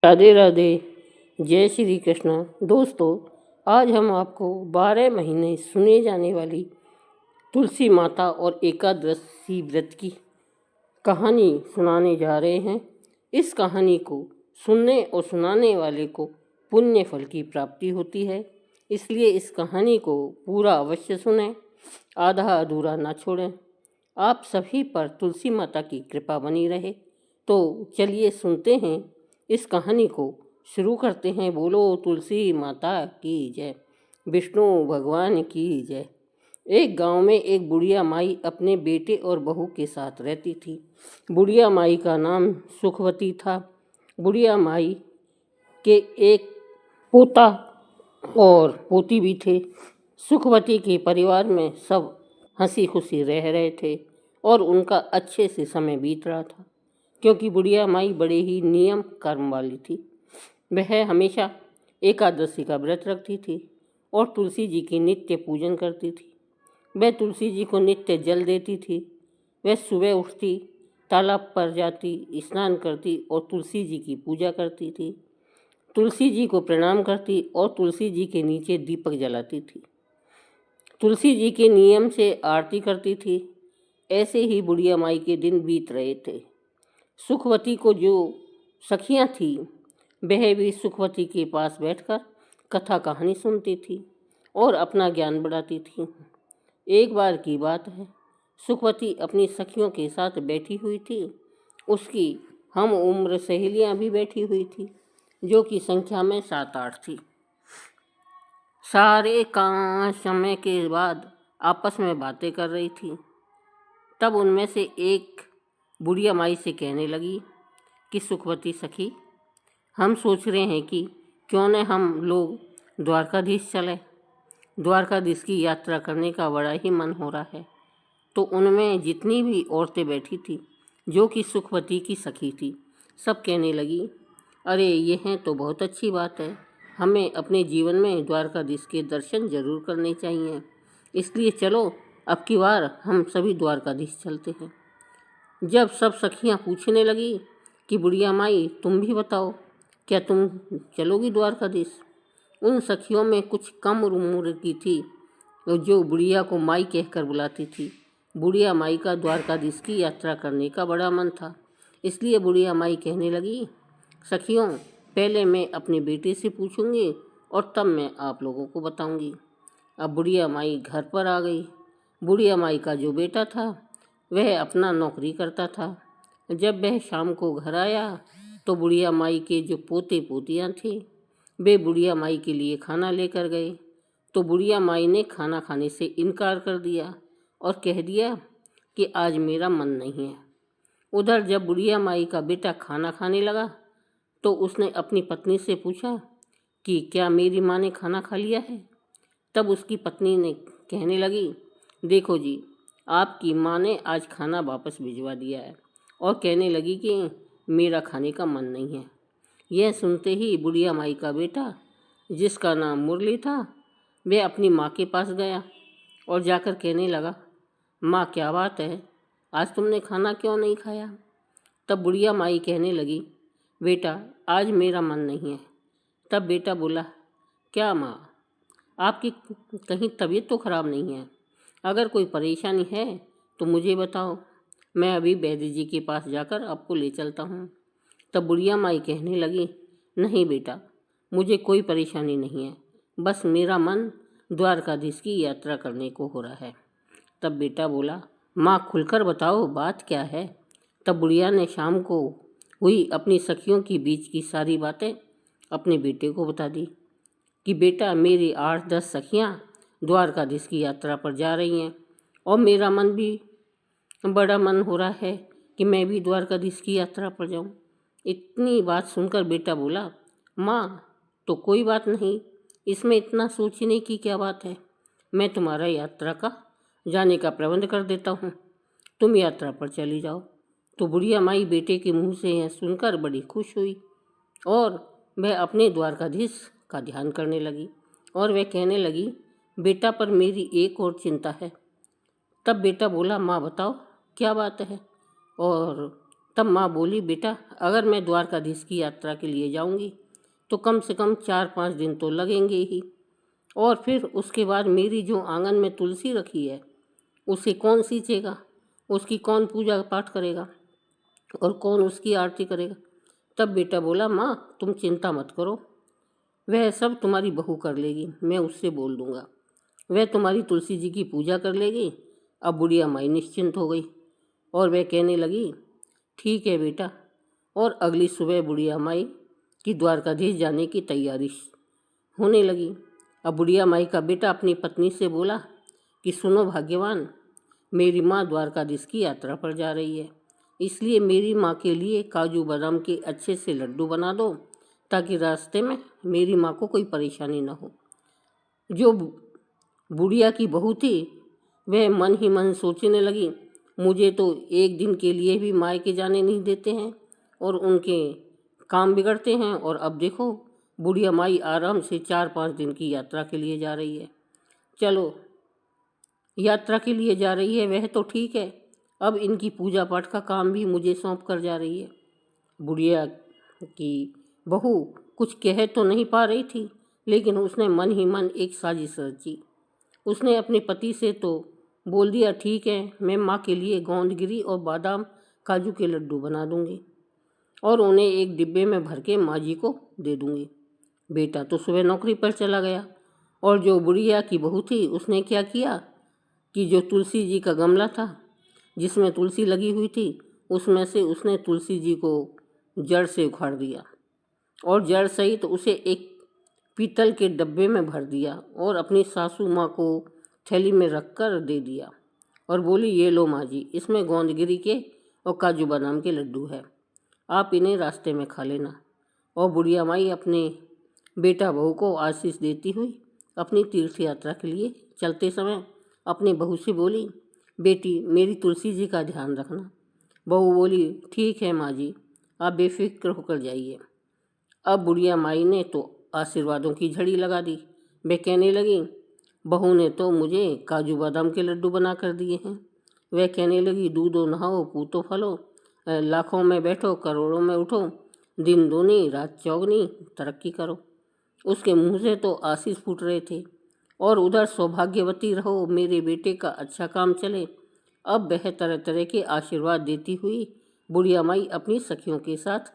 राधे राधे। जय श्री कृष्ण। दोस्तों, आज हम आपको 12 महीने सुने जाने वाली तुलसी माता और एकादशी व्रत की कहानी सुनाने जा रहे हैं। इस कहानी को सुनने और सुनाने वाले को पुण्य फल की प्राप्ति होती है, इसलिए इस कहानी को पूरा अवश्य सुनें, आधा अधूरा ना छोड़ें। आप सभी पर तुलसी माता की कृपा बनी रहे। तो चलिए सुनते हैं, इस कहानी को शुरू करते हैं। बोलो तुलसी माता की जय, विष्णु भगवान की जय। एक गांव में एक बुढ़िया माई अपने बेटे और बहू के साथ रहती थी। बुढ़िया माई का नाम सुखवती था। बुढ़िया माई के एक पोता और पोती भी थे। सुखवती के परिवार में सब हंसी खुशी रह रहे थे और उनका अच्छे से समय बीत रहा था, क्योंकि बुढ़िया माई बड़े ही नियम कर्म वाली थी। वह हमेशा एकादशी का व्रत रखती थी और तुलसी जी की नित्य पूजन करती थी। वह तुलसी जी को नित्य जल देती थी। वह सुबह उठती, तालाब पर जाती, स्नान करती और तुलसी जी की पूजा करती थी। तुलसी जी को प्रणाम करती और तुलसी जी के नीचे दीपक जलाती थी। तुलसी जी के नियम से आरती करती थी। ऐसे ही बुढ़िया माई के दिन बीत रहे थे। सुखवती को जो सखियां थीं, वह भी सुखवती के पास बैठकर कथा कहानी सुनती थी और अपना ज्ञान बढ़ाती थी। एक बार की बात है, सुखवती अपनी सखियों के साथ बैठी हुई थी। उसकी हम उम्र सहेलियां भी बैठी हुई थी, जो कि संख्या में 7-8 थी। सारे काम समय के बाद आपस में बातें कर रही थी। तब उनमें से एक बुढ़िया माई से कहने लगी कि सुखवती सखी, हम सोच रहे हैं कि क्यों न हम लोग द्वारकाधीश चले। द्वारकाधीश की यात्रा करने का बड़ा ही मन हो रहा है। तो उनमें जितनी भी औरतें बैठी थी, जो कि सुखवती की सखी थी, सब कहने लगी, अरे यह तो बहुत अच्छी बात है, हमें अपने जीवन में द्वारकाधीश के दर्शन जरूर करने चाहिए। इसलिए चलो अब की बार हम सभी द्वारकाधीश चलते हैं। जब सब सखियां पूछने लगी कि बुढ़िया माई तुम भी बताओ, क्या तुम चलोगी द्वारकाधीश? उन सखियों में कुछ कम उम्र की थी, जो बुढ़िया को माई कहकर बुलाती थी। बुढ़िया माई का द्वारकाधीश की यात्रा करने का बड़ा मन था। इसलिए बुढ़िया माई कहने लगी, सखियों, पहले मैं अपने बेटे से पूछूंगी और तब मैं आप लोगों को बताऊंगी। अब बुढ़िया माई घर पर आ गई। बुढ़िया माई का जो बेटा था, वह अपना नौकरी करता था। जब वह शाम को घर आया तो बुढ़िया माई के जो पोते पोतियाँ थी, वे बुढ़िया माई के लिए खाना लेकर गए। तो बुढ़िया माई ने खाना खाने से इनकार कर दिया और कह दिया कि आज मेरा मन नहीं है। उधर जब बुढ़िया माई का बेटा खाना खाने लगा तो उसने अपनी पत्नी से पूछा कि क्या मेरी माँ ने खाना खा लिया है? तब उसकी पत्नी ने कहने लगी, देखो जी, आपकी माँ ने आज खाना वापस भिजवा दिया है और कहने लगी कि मेरा खाने का मन नहीं है। यह सुनते ही बुढ़िया माई का बेटा, जिसका नाम मुरली था, वह अपनी माँ के पास गया और जाकर कहने लगा, माँ क्या बात है, आज तुमने खाना क्यों नहीं खाया? तब बुढ़िया माई कहने लगी, बेटा आज मेरा मन नहीं है। तब बेटा बोला, क्या माँ, आपकी कहीं तबीयत तो खराब नहीं है? अगर कोई परेशानी है तो मुझे बताओ, मैं अभी वैद्य जी के पास जाकर आपको ले चलता हूँ। तब बुढ़िया माई कहने लगी, नहीं बेटा, मुझे कोई परेशानी नहीं है, बस मेरा मन द्वारकाधीश की यात्रा करने को हो रहा है। तब बेटा बोला, माँ खुलकर बताओ बात क्या है? तब बुढ़िया ने शाम को हुई अपनी सखियों के बीच की सारी बातें अपने बेटे को बता दी कि बेटा, मेरी 8-10 सखियाँ द्वारकाधीश की यात्रा पर जा रही हैं और मेरा मन भी बड़ा मन हो रहा है कि मैं भी द्वारकाधीश की यात्रा पर जाऊं। इतनी बात सुनकर बेटा बोला, माँ तो कोई बात नहीं, इसमें इतना सोचने की क्या बात है, मैं तुम्हारा यात्रा का जाने का प्रबंध कर देता हूँ, तुम यात्रा पर चली जाओ। तो बुढ़िया माई बेटे के मुँह से यह सुनकर बड़ी खुश हुई और वह अपने द्वारकाधीश का ध्यान करने लगी और वह कहने लगी, बेटा पर मेरी एक और चिंता है। तब बेटा बोला, माँ बताओ क्या बात है? और तब माँ बोली, बेटा अगर मैं द्वारकाधीश की यात्रा के लिए जाऊंगी तो कम से कम 4-5 दिन तो लगेंगे ही, और फिर उसके बाद मेरी जो आंगन में तुलसी रखी है उसे कौन सींचेगा, उसकी कौन पूजा पाठ करेगा और कौन उसकी आरती करेगा। तब बेटा बोला, माँ तुम चिंता मत करो, वह सब तुम्हारी बहू कर लेगी, मैं उससे बोल दूंगा, वह तुम्हारी तुलसी जी की पूजा कर लेगी। अब बुढ़िया माई निश्चिंत हो गई और वह कहने लगी, ठीक है बेटा। और अगली सुबह बुढ़िया माई की द्वारकाधीश जाने की तैयारी होने लगी। अब बुढ़िया माई का बेटा अपनी पत्नी से बोला कि सुनो भाग्यवान, मेरी माँ द्वारकाधीश की यात्रा पर जा रही है, इसलिए मेरी माँ के लिए काजू बादाम के अच्छे से लड्डू बना दो ताकि रास्ते में मेरी माँ को कोई परेशानी न हो। जो बुढ़िया की बहू थी वह मन ही मन सोचने लगी, मुझे तो एक दिन के लिए भी मायके जाने नहीं देते हैं और उनके काम बिगड़ते हैं, और अब देखो बुढ़िया माई आराम से 4-5 दिन की यात्रा के लिए जा रही है। चलो, यात्रा के लिए जा रही है वह तो ठीक है, अब इनकी पूजा पाठ का काम भी मुझे सौंप कर जा रही है। बुढ़िया की बहू कुछ कह तो नहीं पा रही थी, लेकिन उसने मन ही मन एक साजिश रची। उसने अपने पति से तो बोल दिया, ठीक है मैं माँ के लिए गोंदगिरी और बादाम काजू के लड्डू बना दूंगी और उन्हें एक डिब्बे में भर के माँ जी को दे दूंगी। बेटा तो सुबह नौकरी पर चला गया और जो बुढ़िया की बहू थी उसने क्या किया कि जो तुलसी जी का गमला था जिसमें तुलसी लगी हुई थी उसमें से उसने तुलसी जी को जड़ से उखाड़ दिया और जड़ सहित उसे एक पीतल के डब्बे में भर दिया और अपनी सासू माँ को थैली में रख कर दे दिया और बोली, ये लो माँ जी, इसमें गोंदगिरी के और काजू बादाम के लड्डू है, आप इन्हें रास्ते में खा लेना। और बुढ़िया माई अपने बेटा बहू को आशीष देती हुई अपनी तीर्थ यात्रा के लिए चलते समय अपनी बहू से बोली, बेटी मेरी तुलसी जी का ध्यान रखना। बहू बोली, ठीक है माँ जी, आप बेफिक्र होकर जाइए। अब बुढ़िया माई ने तो आशीर्वादों की झड़ी लगा दी। वे कहने लगी, बहू ने तो मुझे काजू बादाम के लड्डू बना कर दिए हैं। वह कहने लगी, दूधो नहाओ पूतो फलो, लाखों में बैठो करोड़ों में उठो, दिन दूनी रात चौगनी तरक्की करो। उसके मुंह से तो आशीष फूट रहे थे और उधर सौभाग्यवती रहो, मेरे बेटे का अच्छा काम चले। अब वह तरह तरह के आशीर्वाद देती हुई बुढ़िया माई अपनी सखियों के साथ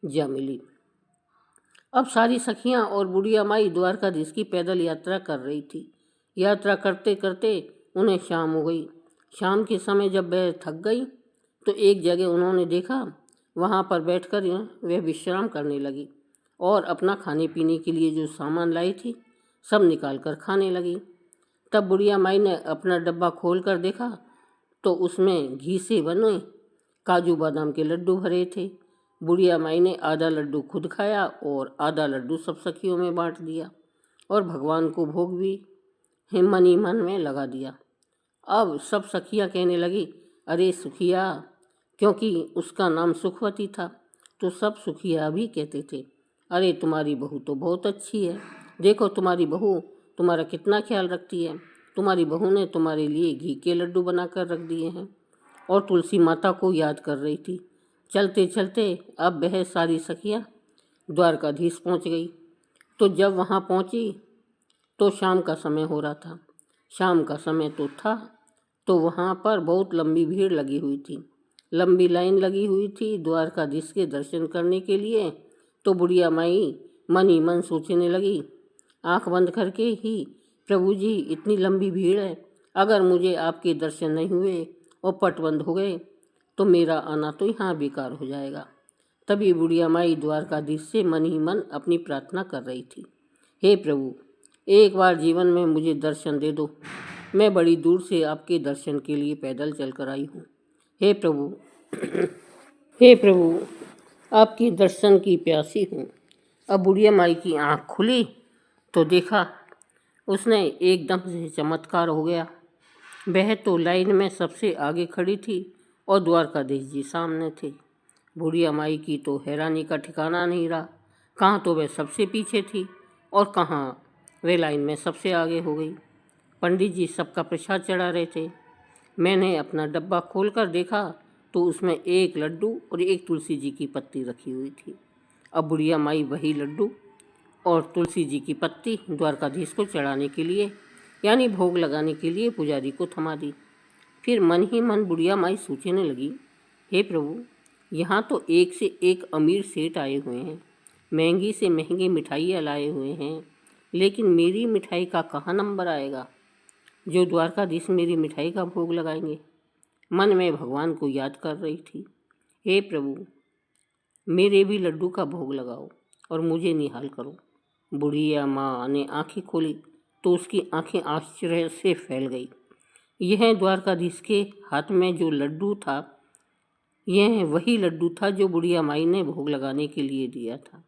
जा मिली। अब सारी सखियां और बुढ़िया माई द्वारकाधीश की पैदल यात्रा कर रही थी। यात्रा करते करते उन्हें शाम हो गई। शाम के समय जब वह थक गई तो एक जगह उन्होंने देखा, वहां पर बैठकर वह विश्राम करने लगी और अपना खाने पीने के लिए जो सामान लाई थी सब निकाल कर खाने लगी। तब बुढ़िया माई ने अपना डब्बा खोल कर देखा तो उसमें घी से बने काजू बादाम के लड्डू भरे थे। बुढ़िया माई ने आधा लड्डू खुद खाया और आधा लड्डू सब सखियों में बांट दिया और भगवान को भोग भी मन ही मन में लगा दिया। अब सब सखियाँ कहने लगी, अरे सुखिया, क्योंकि उसका नाम सुखवती था तो सब सुखिया भी कहते थे, अरे तुम्हारी बहू तो बहुत अच्छी है, देखो तुम्हारी बहू तुम्हारा कितना ख्याल रखती है, तुम्हारी बहू ने तुम्हारे लिए घी के लड्डू बना कर रख दिए हैं। और तुलसी माता को याद कर रही थी। चलते चलते अब वह सारी सखियाँ द्वारकाधीश पहुँच गई। तो जब वहाँ पहुँची तो शाम का समय हो रहा था। शाम का समय तो था तो वहाँ पर बहुत लंबी भीड़ लगी हुई थी, लंबी लाइन लगी हुई थी द्वारकाधीश के दर्शन करने के लिए। तो बुढ़िया माई मन ही मन सोचने लगी, आंख बंद करके ही, प्रभु जी इतनी लंबी भीड़ है, अगर मुझे आपके दर्शन नहीं हुए और पट बंद हो गए तो मेरा आना तो यहाँ बेकार हो जाएगा। तभी बुढ़िया माई द्वारकाधीश से मन ही मन अपनी प्रार्थना कर रही थी, हे प्रभु एक बार जीवन में मुझे दर्शन दे दो, मैं बड़ी दूर से आपके दर्शन के लिए पैदल चल कर आई हूँ। हे प्रभु हे प्रभु आपके दर्शन की प्यासी हूँ। अब बुढ़िया माई की आँख खुली तो देखा उसने एकदम से चमत्कार हो गया। वह तो लाइन में सबसे आगे खड़ी थी और द्वारकाधीश जी सामने थे। बुढ़िया माई की तो हैरानी का ठिकाना नहीं रहा, कहाँ तो वह सबसे पीछे थी और कहाँ वे लाइन में सबसे आगे हो गई। पंडित जी सबका प्रसाद चढ़ा रहे थे। मैंने अपना डब्बा खोलकर देखा तो उसमें एक लड्डू और एक तुलसी जी की पत्ती रखी हुई थी। अब बुढ़िया माई वही लड्डू और तुलसी जी की पत्ती द्वारकाधीश को चढ़ाने के लिए यानी भोग लगाने के लिए पुजारी को थमा दी। फिर मन ही मन बुढ़िया माई सोचने लगी, हे प्रभु, यहाँ तो एक से एक अमीर सेठ आए हुए हैं, महंगी से महंगी मिठाइयाँ लाए हुए हैं, लेकिन मेरी मिठाई का कहाँ नंबर आएगा जो द्वारकाधीश मेरी मिठाई का भोग लगाएंगे। मन में भगवान को याद कर रही थी, हे प्रभु, मेरे भी लड्डू का भोग लगाओ और मुझे निहाल करो। बुढ़िया माँ ने आंखें खोली तो उसकी आंखें आश्चर्य से फैल गई। यह द्वारकाधीश के हाथ में जो लड्डू था, यह वही लड्डू था जो बुढ़िया माई ने भोग लगाने के लिए दिया था,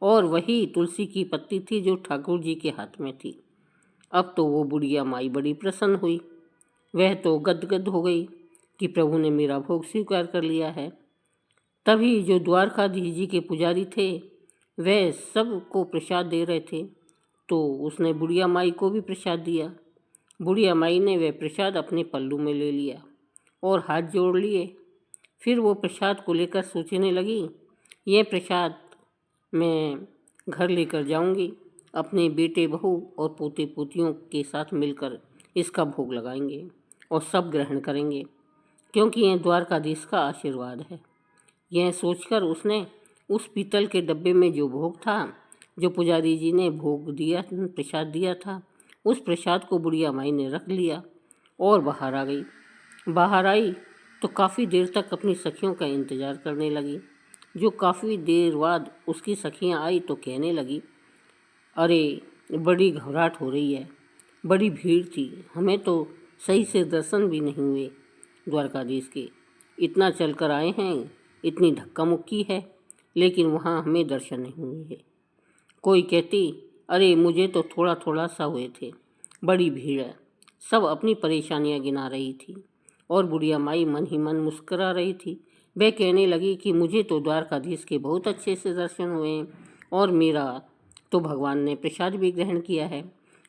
और वही तुलसी की पत्ती थी जो ठाकुर जी के हाथ में थी। अब तो वो बुढ़िया माई बड़ी प्रसन्न हुई। वह तो गदगद हो गई कि प्रभु ने मेरा भोग स्वीकार कर लिया है। तभी जो द्वारकाधीश जी के पुजारी थे वह सबको प्रसाद दे रहे थे, तो उसने बुढ़िया माई को भी प्रसाद दिया। बुढ़िया माई ने वह प्रसाद अपने पल्लू में ले लिया और हाथ जोड़ लिए। फिर वो प्रसाद को लेकर सोचने लगी, यह प्रसाद मैं घर लेकर जाऊंगी, अपने बेटे बहू और पोते पोतियों के साथ मिलकर इसका भोग लगाएंगे और सब ग्रहण करेंगे, क्योंकि यह द्वारकाधीश का आशीर्वाद है। यह सोचकर उसने उस पीतल के डब्बे में जो भोग था, जो पुजारी जी ने भोग दिया, प्रसाद दिया था, उस प्रसाद को बुढ़िया माई ने रख लिया और बाहर आ गई। बाहर आई तो काफ़ी देर तक अपनी सखियों का इंतज़ार करने लगी। जो काफ़ी देर बाद उसकी सखियां आई तो कहने लगी, अरे, बड़ी घबराहट हो रही है, बड़ी भीड़ थी, हमें तो सही से दर्शन भी नहीं हुए द्वारकाधीश के। इतना चल कर आए हैं, इतनी धक्का मुक्की है, लेकिन वहाँ हमें दर्शन नहीं हुए हैं। कोई कहती, अरे मुझे तो थोड़ा थोड़ा सा हुए थे, बड़ी भीड़ है। सब अपनी परेशानियां गिना रही थी और बुढ़िया माई मन ही मन मुस्करा रही थी। वह कहने लगी कि मुझे तो द्वारकाधीश के बहुत अच्छे से दर्शन हुए हैं और मेरा तो भगवान ने प्रसाद भी ग्रहण किया है।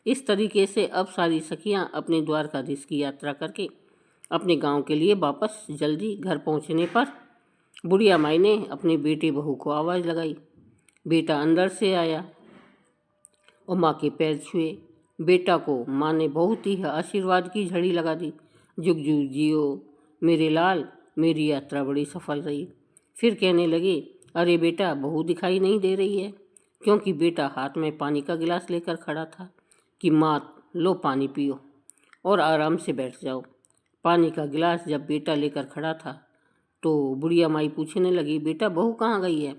इस तरीके से अब सारी सखियां अपने द्वारकाधीश की यात्रा करके अपने गांव के लिए वापस जल्दी घर पहुंचने पर बुढ़िया माई ने अपने बेटे बहू को आवाज़ लगाई। बेटा अंदर से आया और माँ के पैर छुए। बेटा को माँ ने बहुत ही आशीर्वाद की झड़ी लगा दी। जुग जुग जियो मेरे लाल, मेरी यात्रा बड़ी सफल रही। फिर कहने लगे, अरे बेटा, बहू दिखाई नहीं दे रही है, क्योंकि बेटा हाथ में पानी का गिलास लेकर खड़ा था कि माँ लो पानी पियो और आराम से बैठ जाओ। पानी का गिलास जब बेटा लेकर खड़ा था तो बुढ़िया माई पूछने लगी, बेटा बहू कहाँ गई है?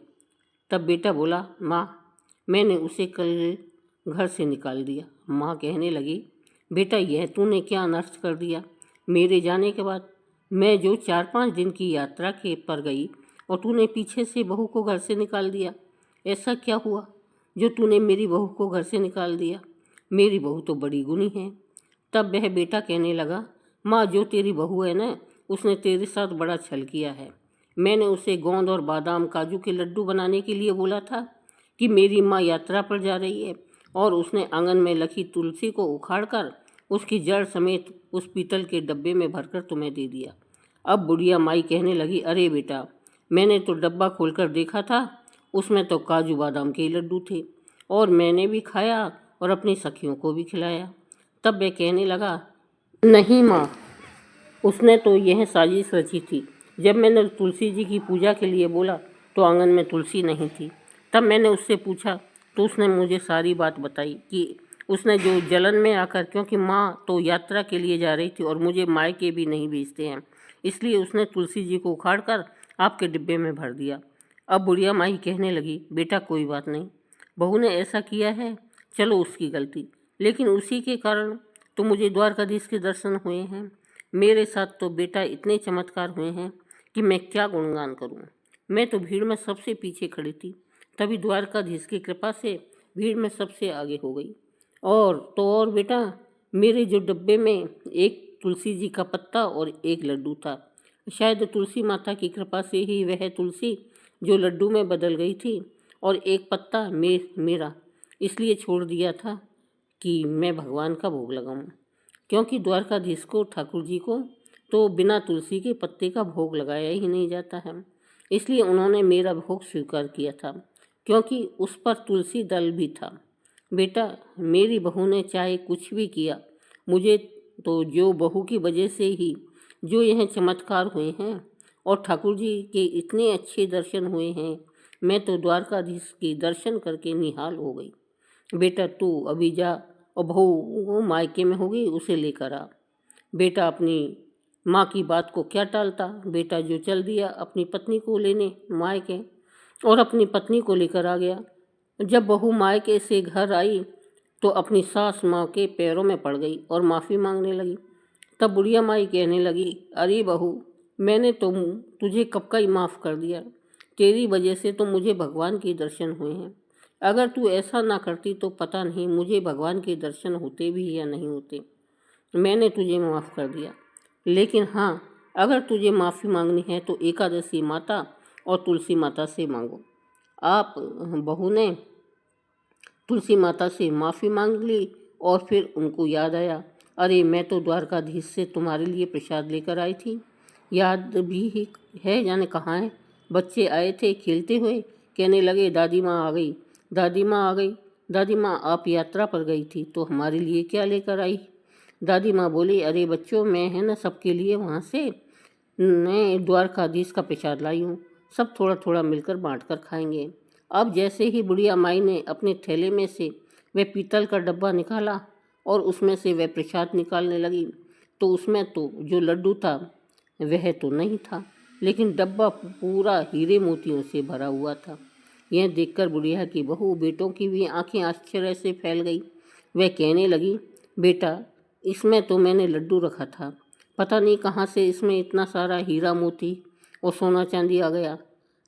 तब बेटा बोला, माँ, मैंने उसे कल घर से निकाल दिया। माँ कहने लगी, बेटा यह तूने क्या अनर्थ कर दिया? मेरे जाने के बाद मैं जो 4-5 दिन की यात्रा के पर गई और तूने पीछे से बहू को घर से निकाल दिया। ऐसा क्या हुआ जो तूने मेरी बहू को घर से निकाल दिया? मेरी बहू तो बड़ी गुणी है। तब वह बेटा कहने लगा, माँ, जो तेरी बहू है ना, उसने तेरे साथ बड़ा छल किया है। मैंने उसे गोंद और बादाम काजू के लड्डू बनाने के लिए बोला था कि मेरी माँ यात्रा पर जा रही है, और उसने आंगन में लगी तुलसी को उखाड़कर उसकी जड़ समेत उस पीतल के डब्बे में भरकर तुम्हें दे दिया। अब बुढ़िया माई कहने लगी, अरे बेटा, मैंने तो डब्बा खोलकर देखा था, उसमें तो काजू बादाम के लड्डू थे और मैंने भी खाया और अपनी सखियों को भी खिलाया। तब वह कहने लगा, नहीं माँ, उसने तो यह साजिश रची थी। जब मैंने तुलसी जी की पूजा के लिए बोला तो आंगन में तुलसी नहीं थी। तब मैंने उससे पूछा तो उसने मुझे सारी बात बताई कि उसने जो जलन में आकर, क्योंकि माँ तो यात्रा के लिए जा रही थी और मुझे मायके भी नहीं भेजते हैं, इसलिए उसने तुलसी जी को उखाड़कर आपके डिब्बे में भर दिया। अब बुढ़िया माई कहने लगी, बेटा कोई बात नहीं, बहू ने ऐसा किया है, चलो उसकी गलती, लेकिन उसी के कारण तो मुझे द्वारकाधीश के दर्शन हुए हैं। मेरे साथ तो बेटा इतने चमत्कार हुए हैं कि मैं क्या गुणगान करूं। मैं तो भीड़ में सबसे पीछे खड़ी थी, तभी द्वारकाधीश की कृपा से भीड़ में सबसे आगे हो गई। और बेटा, मेरे जो डब्बे में एक तुलसी जी का पत्ता और एक लड्डू था, शायद तुलसी माता की कृपा से ही वह तुलसी जो लड्डू में बदल गई थी और एक पत्ता मेरा इसलिए छोड़ दिया था कि मैं भगवान का भोग लगाऊं, क्योंकि द्वारकाधीश को, ठाकुर जी को तो बिना तुलसी के पत्ते का भोग लगाया ही नहीं जाता है। इसलिए उन्होंने मेरा भोग स्वीकार किया था, क्योंकि उस पर तुलसी दल भी था। बेटा, मेरी बहू ने चाहे कुछ भी किया, मुझे तो जो बहू की वजह से ही जो यह चमत्कार हुए हैं और ठाकुर जी के इतने अच्छे दर्शन हुए हैं, मैं तो द्वारकाधीश के दर्शन करके निहाल हो गई। बेटा, तू अभी जा और बहू वो मायके में होगी, उसे लेकर आ। बेटा अपनी माँ की बात को क्या टालता। बेटा जो चल दिया अपनी पत्नी को लेने मायके, और अपनी पत्नी को लेकर आ गया। जब बहू मायके से घर आई तो अपनी सास माँ के पैरों में पड़ गई और माफ़ी मांगने लगी। तब बुढ़िया माई कहने लगी, अरे बहू, मैंने तो तुझे कब का ही माफ़ कर दिया। तेरी वजह से तो मुझे भगवान के दर्शन हुए हैं। अगर तू ऐसा ना करती तो पता नहीं मुझे भगवान के दर्शन होते भी या नहीं होते। मैंने तुझे माफ़ कर दिया, लेकिन हाँ, अगर तुझे माफ़ी मांगनी है तो एकादशी माता और तुलसी माता से मांगो। आप बहू ने तुलसी माता से माफ़ी मांग ली और फिर उनको याद आया, अरे मैं तो द्वारकाधीश से तुम्हारे लिए प्रसाद लेकर आई थी। याद भी ही है, जाने कहाँ है। बच्चे आए थे खेलते हुए, कहने लगे दादी माँ आ गई, दादी माँ आ गई। दादी माँ, आप यात्रा पर गई थी तो हमारे लिए क्या लेकर आई। दादी माँ बोली, अरे बच्चों, मैं है ना सबके लिए वहाँ से मैं द्वारकाधीश का प्रसाद लाई हूँ, सब थोड़ा थोड़ा मिलकर बांट कर खाएंगे। अब जैसे ही बुढ़िया माई ने अपने थैले में से वह पीतल का डब्बा निकाला और उसमें से वह प्रसाद निकालने लगी, तो उसमें तो जो लड्डू था वह तो नहीं था, लेकिन डब्बा पूरा हीरे मोतियों से भरा हुआ था। यह देखकर बुढ़िया की बहू बेटों की भी आंखें आश्चर्य से फैल गई। वह कहने लगी, बेटा, इसमें तो मैंने लड्डू रखा था, पता नहीं कहाँ से इसमें इतना सारा हीरा मोती और सोना चांदी आ गया।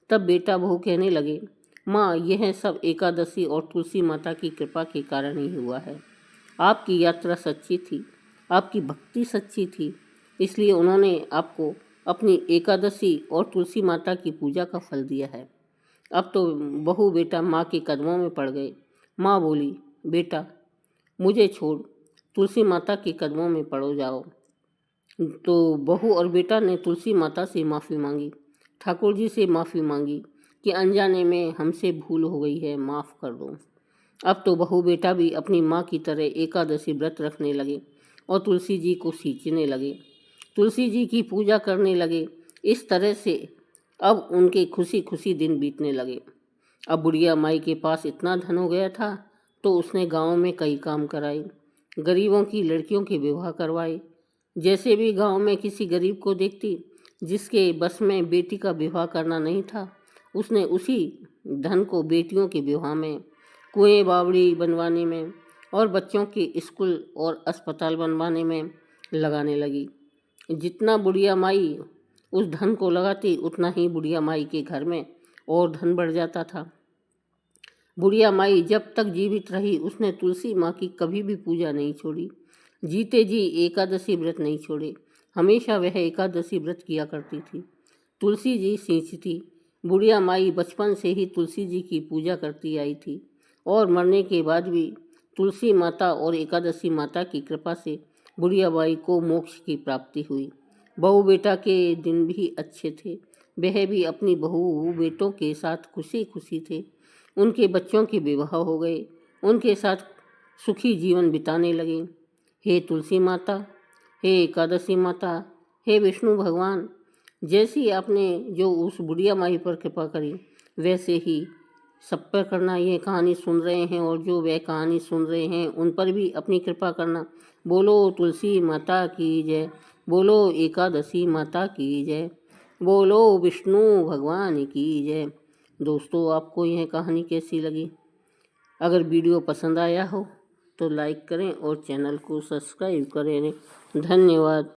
तब बेटा बहू कहने लगे, माँ, यह सब एकादशी और तुलसी माता की कृपा के कारण ही हुआ है। आपकी यात्रा सच्ची थी, आपकी भक्ति सच्ची थी, इसलिए उन्होंने आपको अपनी एकादशी और तुलसी माता की पूजा का फल दिया है। अब तो बहू बेटा माँ के कदमों में पड़ गए। माँ बोली, बेटा मुझे छोड़, तुलसी माता के कदमों में पड़ो जाओ। तो बहू और बेटा ने तुलसी माता से माफ़ी मांगी, ठाकुर जी से माफ़ी मांगी कि अनजाने में हमसे भूल हो गई है, माफ़ कर दो। अब तो बहू बेटा भी अपनी माँ की तरह एकादशी व्रत रखने लगे और तुलसी जी को सींचने लगे, तुलसी जी की पूजा करने लगे। इस तरह से अब उनके खुशी खुशी दिन बीतने लगे। अब बुढ़िया माई के पास इतना धन हो गया था तो उसने गांव में कई काम कराए, गरीबों की लड़कियों के विवाह करवाए। जैसे भी गांव में किसी गरीब को देखती जिसके बस में बेटी का विवाह करना नहीं था, उसने उसी धन को बेटियों के विवाह में, कुएं बावड़ी बनवाने में और बच्चों के स्कूल और अस्पताल बनवाने में लगाने लगी। जितना बुढ़िया माई उस धन को लगाती, उतना ही बुढ़िया माई के घर में और धन बढ़ जाता था। बुढ़िया माई जब तक जीवित रही उसने तुलसी माँ की कभी भी पूजा नहीं छोड़ी, जीते जी एकादशी व्रत नहीं छोड़े, हमेशा वह एकादशी व्रत किया करती थी। तुलसी जी सींचती। बुढ़िया माई बचपन से ही तुलसी जी की पूजा करती आई थी और मरने के बाद भी तुलसी माता और एकादशी माता की कृपा से बुढ़िया माई को मोक्ष की प्राप्ति हुई। बहू बेटा के दिन भी अच्छे थे, वह भी अपनी बहू बेटों के साथ खुशी खुशी थे। उनके बच्चों के विवाह हो गए, उनके साथ सुखी जीवन बिताने लगे। हे तुलसी माता, हे एकादशी माता, हे विष्णु भगवान, जैसी आपने जो उस बुढ़िया माई पर कृपा करी वैसे ही सब पर करना। ये कहानी सुन रहे हैं और जो वह कहानी सुन रहे हैं उन पर भी अपनी कृपा करना। बोलो तुलसी माता की जय, बोलो एकादशी माता की जय, बोलो विष्णु भगवान की जय। दोस्तों, आपको यह कहानी कैसी लगी? अगर वीडियो पसंद आया हो तो लाइक करें और चैनल को सब्सक्राइब करें। धन्यवाद।